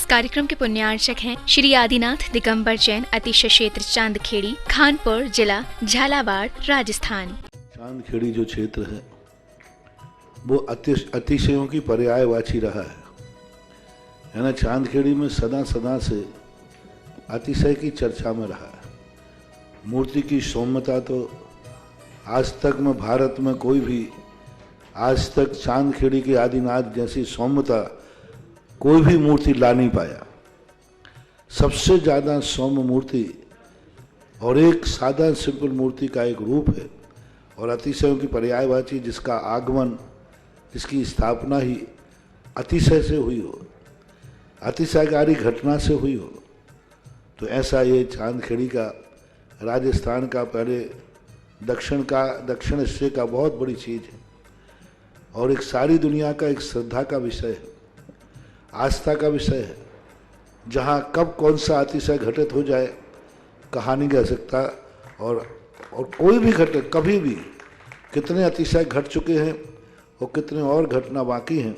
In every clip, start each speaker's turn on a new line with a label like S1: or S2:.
S1: कार्यक्रम के पुण्यार्चक हैं श्री आदिनाथ दिगंबर जैन अतिशय क्षेत्र चांदखेड़ी, खानपुर जिला, झालावाड़, राजस्थान।
S2: चांदखेड़ी जो क्षेत्र है वो अतिशयों की पर्यायवाची रहा है ना। चांदखेड़ी में सदा से अतिशय की चर्चा में रहा है। मूर्ति की सौम्यता तो आज तक में भारत में कोई भी आज तक चांदखेड़ी के आदिनाथ जैसी सौम्यता कोई भी मूर्ति ला नहीं पाया। सबसे ज़्यादा सौम्य मूर्ति और एक सादा सिंपल मूर्ति का एक रूप है और अतिशयों की पर्यायवाची जिसका आगमन, जिसकी स्थापना ही अतिशय से हुई हो, अतिशयकारी घटना से हुई हो, तो ऐसा ये चांदखेड़ी का राजस्थान का पहले दक्षिण हिस्से का बहुत बड़ी चीज़ है और एक सारी दुनिया का एक श्रद्धा का विषय है, आस्था का विषय है। जहाँ कब कौन सा अतिशय घटित हो जाए कहा नहीं जा सकता और कोई भी घटना कभी भी कितने अतिशय घट चुके हैं और कितने और घटना बाकी हैं।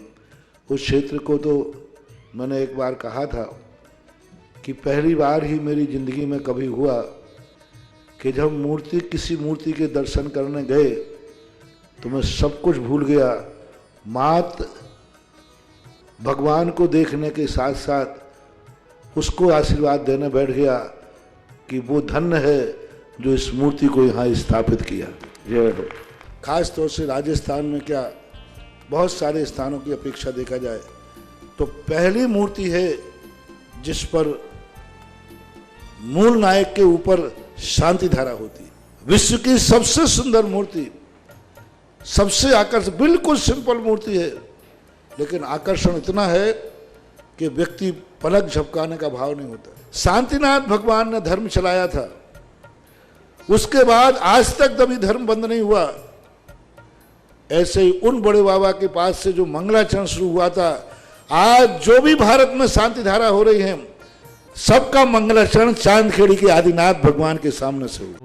S2: उस क्षेत्र को तो मैंने एक बार कहा था कि पहली बार ही मेरी ज़िंदगी में कभी हुआ कि जब किसी मूर्ति के दर्शन करने गए तो मैं सब कुछ भूल गया। मात्र भगवान को देखने के साथ साथ उसको आशीर्वाद देने बैठ गया कि वो धन्य है जो इस मूर्ति को यहाँ स्थापित किया। जय हो। खास तौर से राजस्थान में क्या बहुत सारे स्थानों की अपेक्षा देखा जाए तो पहली मूर्ति है जिस पर मूल नायक के ऊपर शांति धारा होती है। विश्व की सबसे सुंदर मूर्ति, सबसे आकर्षक, बिल्कुल सिंपल मूर्ति है लेकिन आकर्षण इतना है कि व्यक्ति पलक झपकाने का भाव नहीं होता। शांतिनाथ भगवान ने धर्म चलाया था, उसके बाद आज तक कभी धर्म बंद नहीं हुआ। ऐसे ही उन बड़े बाबा के पास से जो मंगलाचरण शुरू हुआ था, आज जो भी भारत में शांति धारा हो रही है सबका मंगलाचरण चांदखेड़ी के आदिनाथ भगवान के सामने से हुआ।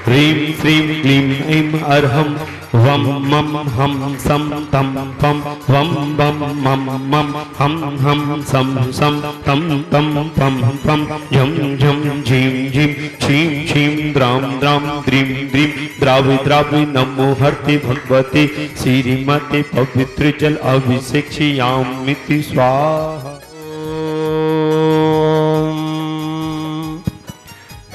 S3: ह्रीं श्रीं क्लीं ऐं अर्हं वं मं हम सं तं पं वं वं मं मं हम हम सं सं तं तं पं पं झं झं झीं झीं क्षीं क्षीं द्रां द्रां द्रीं द्रीं द्रावि द्रावि नमो हर्ते भगवते श्रीमते पवित्र जल अभिषेक्ष्यामिति स्वाहा।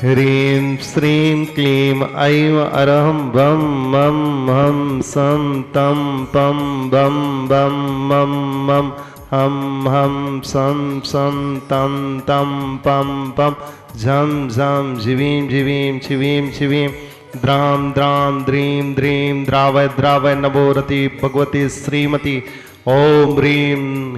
S4: ह्रीं श्रीं क्लीं ऐं अर्हं वं मं हम सं तं पं वं वं मं मं हम हम सं सं तं तं पं पं झं झं झिवीं झिवीं छिवीं छिवीं द्रां द्रां द्रीं द्रीं द्रावय द्रावय नभोरति भगवती श्रीमती ओम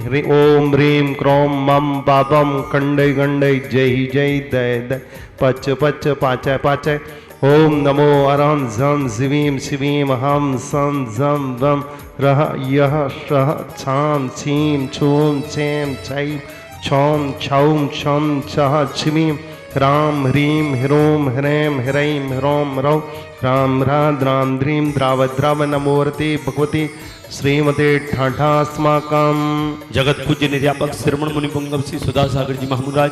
S4: ह्रीं क्रों मम पापम खंडय खंडय जय जय दय दय पच पच पाचय पाचय ओम नमो अरहं झं शिवीं शिवीं हम सं झं वं रह यह शह छां छीं छूं छें छैं छौं छौं छं छह छिमीं राम ह्रीं ह्रूं ह्रैं ह्रैं ह्रौं रौ राम द्रां द्रीं द्राव द्राव नमोरते भगवती श्रीमते ठाठास्माकम।
S3: जगत पूज्य निर्यापक श्रमण मुनि पुंगव श्री सुधा सागर जी महामुराज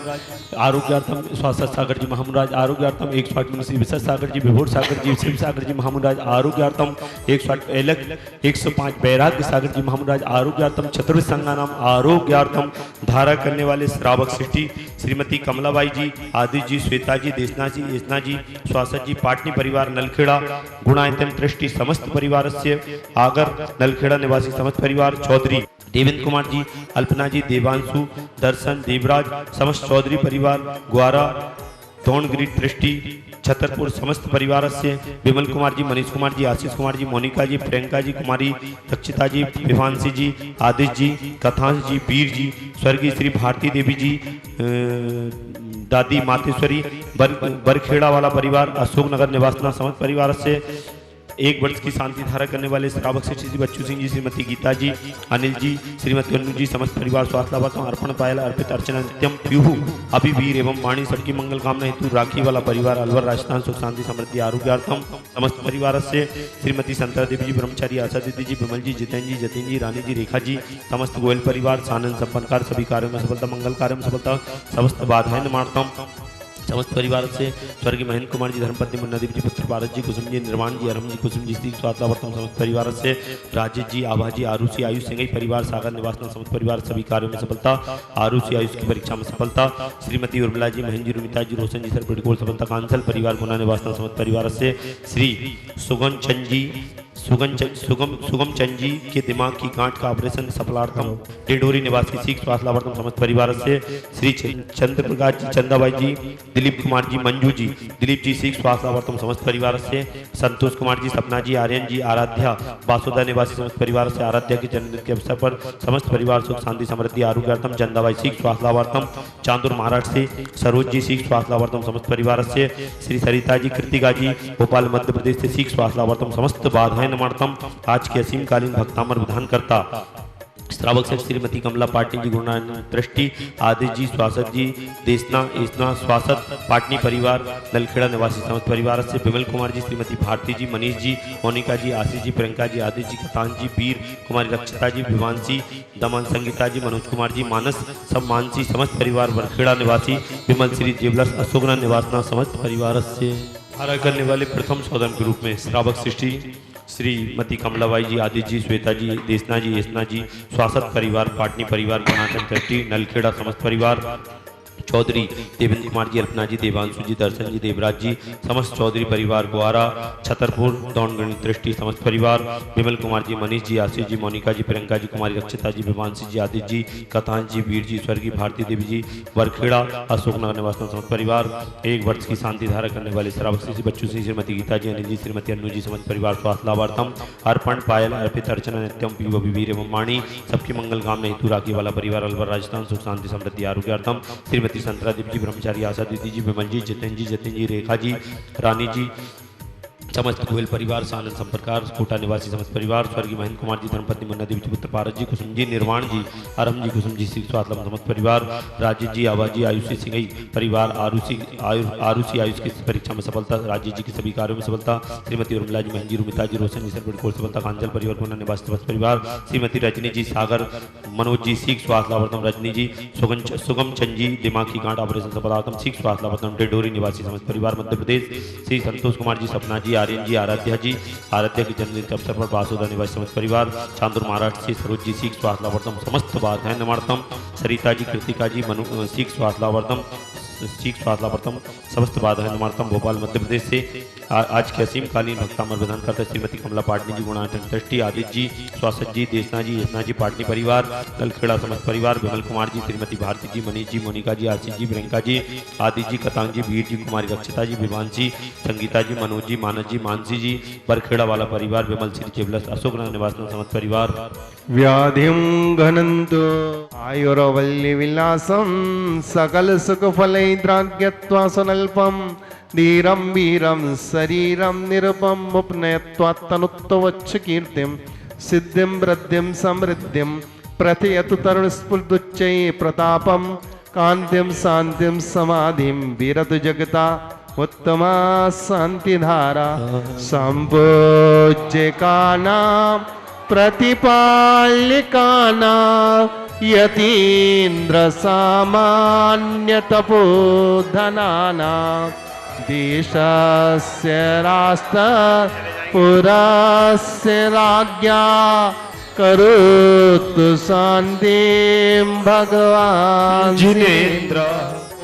S3: आरोग्यार्थम, स्वास्थ्य सागर जी महामुराज आरोग्यार्थम, 160 मुनि विशेष सागर जी, विभोर सागर जी, शिव सागर जी महामुराज आरोग्यार्थम, 160 एलक 105 बैराग्य सागर जी महामुराज आरोग्यार्थम, चतुर्थ संज्ञानाम आरोग्यार्थम, धारा करने वाले श्रावक सृष्टि श्रीमती कमलाबाई जी, आदित्य जी, श्वेता जी, देशना जी, येसना जी, स्वासत जी, पाटनी परिवार नलखेड़ा, गुणायतन दृष्टि समस्त परिवार से आगर नलखेड़ा निवासी समस्त परिवार, चौधरी देवेंद्र कुमार जी, अल्पना जी, देवांशु, दर्शन, देवराज, समस्त चौधरी परिवार, ग्वारा, दौड़गिरी दृष्टि, छतरपुर समस्त परिवार से विमल कुमार जी, मनीष कुमार जी, आशीष कुमार जी, मोनिका जी, प्रियंका जी, कुमारी दक्षिता जी, विभांशी जी, आदित्य जी, कथांश जी, वीर जी, स्वर्गीय श्री भारती देवी जी, दादी मातेश्वरी, बरखेड़ा वाला परिवार, अशोक नगर निवासना समस्त परिवार से 1 वर्ष की शांति धारा करने वाले श्रावक श्री श्री बच्चू सिंह जी, श्रीमती गीता जी, अनिल जी, श्रीमती अनु जी, समस्त परिवार स्वास्थ्य लाभार्थम अर्पण पायल अर्पित अर्चना नित्यम पीहू अभिवीर एवं वाणी सबकी मंगल कामना हेतु राखी वाला परिवार अलवर राजस्थान सुख शांति समृद्धि आरोग्यार्थम समस्त परिवार से श्रीमती संतरा देवी जी, ब्रह्मचारी आशा दीदी जी, विमल जी, जितेंद्र जी, जतिन जी, रानी जी, रेखा जी, समस्त गोयल परिवार सानंद संपन्नकार सभी कार्यों में सफलता, मंगल कार्यों में सफलता, समस्त बाधाएं निवारतम समस्त परिवार से स्वर्गीय महेंद्र कुमार जी, धर्मपत्नी मुन्ना देवी जी, पुत्र भारत जी, कुसुम जी, निर्वाण जी, अरम जी, कुसुम जी, स्वास्थ्यवर्तम समस्त परिवार से राजेश जी, आभा जी, आरुषि आयुष सिंह परिवार, सागर निवास समस्त परिवार सभी कार्यों में सफलता, आरुषि आयुष की परीक्षा में सफलता, श्रीमती उर्मिला जी, महेंद्र जी, रुमिता जी, रोशन जी, सर बिल्कुल सफलता, कांसल परिवार गुना निवास समस्त परिवार से श्री सुगम चंद जी, सुगम चंद जी के दिमाग की गांठ का ऑपरेशन सफलार्थम, टेडोरी निवासी सीख स्वास्थ्यवर्तम समस्त परिवार से श्री चंद्र प्रकाश जी, चंदाबाई जी, दिलीप कुमार जी, मंजू जी, दिलीप जी सीख स्वास्थ्यवर्तम समस्त परिवार से संतोष कुमार जी, सपना जी, आर्यन जी, आराध्या बासुदा निवासी समस्त परिवार से आराध्या के जन्मदिन के अवसर पर समस्त परिवार सुख शांति समृद्धि आरोग्यार्थम, चंदाबाई सीख स्वास्थ्यवर्तम, चांदुर महाराष्ट्र से सरोज जी सीख स्वास्थ्यवर्तम समस्त परिवार से श्री सरिता जी, कृतिका जी, भोपाल मध्य प्रदेश से सीख स्वास्थ्यवर्तम समस्त बाधाएं नमर्तम। आज के असीमकालीन भक्तामर विधान करता श्रावक से श्रीमती कमला पाटनी जी, गुरुनानक दृष्टि, आदिश जी, स्वासत जी, देसना इसना स्वासत, पाटनी परिवार, नलखेड़ा निवासी समस्त परिवार से विमल कुमार जी, श्रीमती भारती जी, मनीष जी, मोनिका जी, आशीष जी, प्रियंका जी, आदिश जी, कतान जी, वीर कुमारी रक्षिता जी, विवांशी, दमन संगीता जी, मनोज कुमार जी, मानस सब मानसी समस्त परिवार, वरखेड़ा निवासी विमल श्री जेवलर्स अशोकना निवासना समस्त परिवार से धारा करने वाले प्रथम सौदन के रूप में श्रावक सृष्टि श्रीमती कमलाबाई जी, आदित्य जी, श्वेता जी, देसना जी, येसना जी, स्वासत परिवार, पाटनी परिवार, गुणाचन ट्रस्टी, नलखेड़ा समस्त परिवार, चौधरी देवेंद्र कुमार जी, अल्पना जी, देवांशु जी, दर्शन जी, देवराज जी, समस्त चौधरी परिवार, ग्वारा, छतरपुर, दौड़गणी दृष्टि समस्त परिवार, विमल कुमार जी, मनीष जी, आशीष जी, मोनिका जी, प्रियंका जी, कुमारी रक्षिता जी, विवांशी जी, आदित्य जी, कतान जी, वीर जी, स्वर्गीय भारती देवी जी, वरखेड़ा अशोकनगर निवास समस्त परिवार, 1 वर्ष की शांति धारा करने वाले श्रावक श्री बच्चू सिंह, श्रीमती गीता जी, अनिल जी, श्रीमती अनु जी, समस्त परिवार स्वास्थ्य लाभार्थम, अर्पण पायल अर्पित अर्चना नित्यम पीव अभिवीर एवं वाणी सबकी मंगल कामना हेतु राखी वाला परिवार अलवर राजस्थान सुख शांति समृद्धि आरोग्यार्थम, श्रीमती संतरा देवी जी, ब्रह्मचारी आशा दीदी जी, विमल जी, जितेंद्र जी, रेखा जी, रानी जी, समस्त गोयल परिवार, सानंद संपर्कार, कोटा निवासी समस्त परिवार, स्वर्गीय महेंद्र कुमार जी, धर्मपत्नी मुन्ना देवी जी, पुत्र भारत जी, कुसुम जी, निर्वाण जी, अरम जी, कुसुम जी, स्वास्थ्य समस्त परिवार, राजेश जी, आभा जी, आयुषी सिंह परिवार, आरुषि आयुष की परीक्षा में सफलता, राजेश जी की सभी कार्यों में सफलता, श्रीमती उर्मिला जी, महेंद्र जी, रुमिता जी, रोशन जी, सर बिल्कुल सफलता, कांचल परिवार, कोना निवासी समस्त परिवार, श्रीमती रजनी जी, सागर, मनोज जी, सीख स्वास्थ्य लाभार्थम, रजनी जी, सुगम चंद जी, दिमाग की गांठ ऑपरेशन सफलार्थम, सीख स्वास्थ्य लाभार्थम, टेडोरी निवासी समस्त परिवार, मध्य प्रदेश, श्री संतोष कुमार जी, सपना जी, आर्यन जी, आराध्या जी, आराध्या के जन्मदिन के अवसर पर बासुदा निवासी समस्त परिवार, चांदुर महाराष्ट्र से सरोज जी, सीख स्वास्थ्य लाभार्थम, समस्त बाधाएं निवारतम, सरिता जी, कृतिका जी, सीख स्वास्थ्य लाभार्थम, समस्त बाधाएं निवारतम, भोपाल मध्य प्रदेश से आज के असीमकालीन भक्तामर विधान करते श्रीमती कमला पाटनी जी, गुणाचन ट्रस्टी, आदित्य जी, स्वासत जी, देसना जी, येसना जी, पाटनी परिवार, नलखेड़ा समस्त परिवार, विमल कुमार जी, श्रीमती भारती जी, मनीष जी, मोनिका जी, आशीष जी, प्रियंका जी, आदित्य जी, कतांग जी, वीर जी, कुमारी रक्षिता जी, विवांशी, संगीता जी, मनोज जी, मानस जी, मानसी जी, बरखेड़ा वाला परिवार, विमल श्री जेवलस अशोकनगर निवास समस्त परिवार,
S4: व्याधिं घनन्तु आयुर्वल्ली विलासं सकल सुख फलैद्राग्यत्वा सुनल्पं धीरं वीरं शरीरं निरुपं उपनयत्वात्तनुत्तवच्च कीर्तिं सिद्धिं वृद्धिं समृद्धिं प्रथयतु तरुणस्फुर्दुच्चै प्रतापं कान्तिं शान्तिं समाधिं विरतु जगता उत्तमा शान्तिधारा सम्पूज्यकानां प्रतिपालिकानां यतीन्द्र सामान्य तपोधनानां देशस्य राष्ट्र पुरस्य राज्ञा करोतु शान्तिं भगवान्
S3: जिनेन्द्र।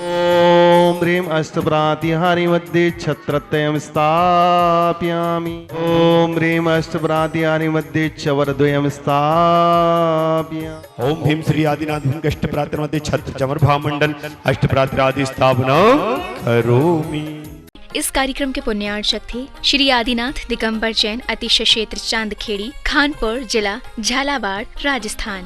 S4: ओम ह्रीं अष्टप्रातिहारी मध्ये छत्रत्रयं स्थापयामि। ओम ह्रीं अष्टप्रातिहारी मध्ये चवरद्वयं स्थापयामि।
S3: ओम भीम श्री आदिनाथ भीम अष्टप्रातिर मध्ये छत्र चमर भामंडल अष्टप्रातिरादि स्थापना करोमि।
S1: इस कार्यक्रम के पुण्यार्चक थे श्री आदिनाथ दिगंबर जैन, अतिशय क्षेत्र चांदखेड़ी, खानपुर जिला, झालावाड़, राजस्थान।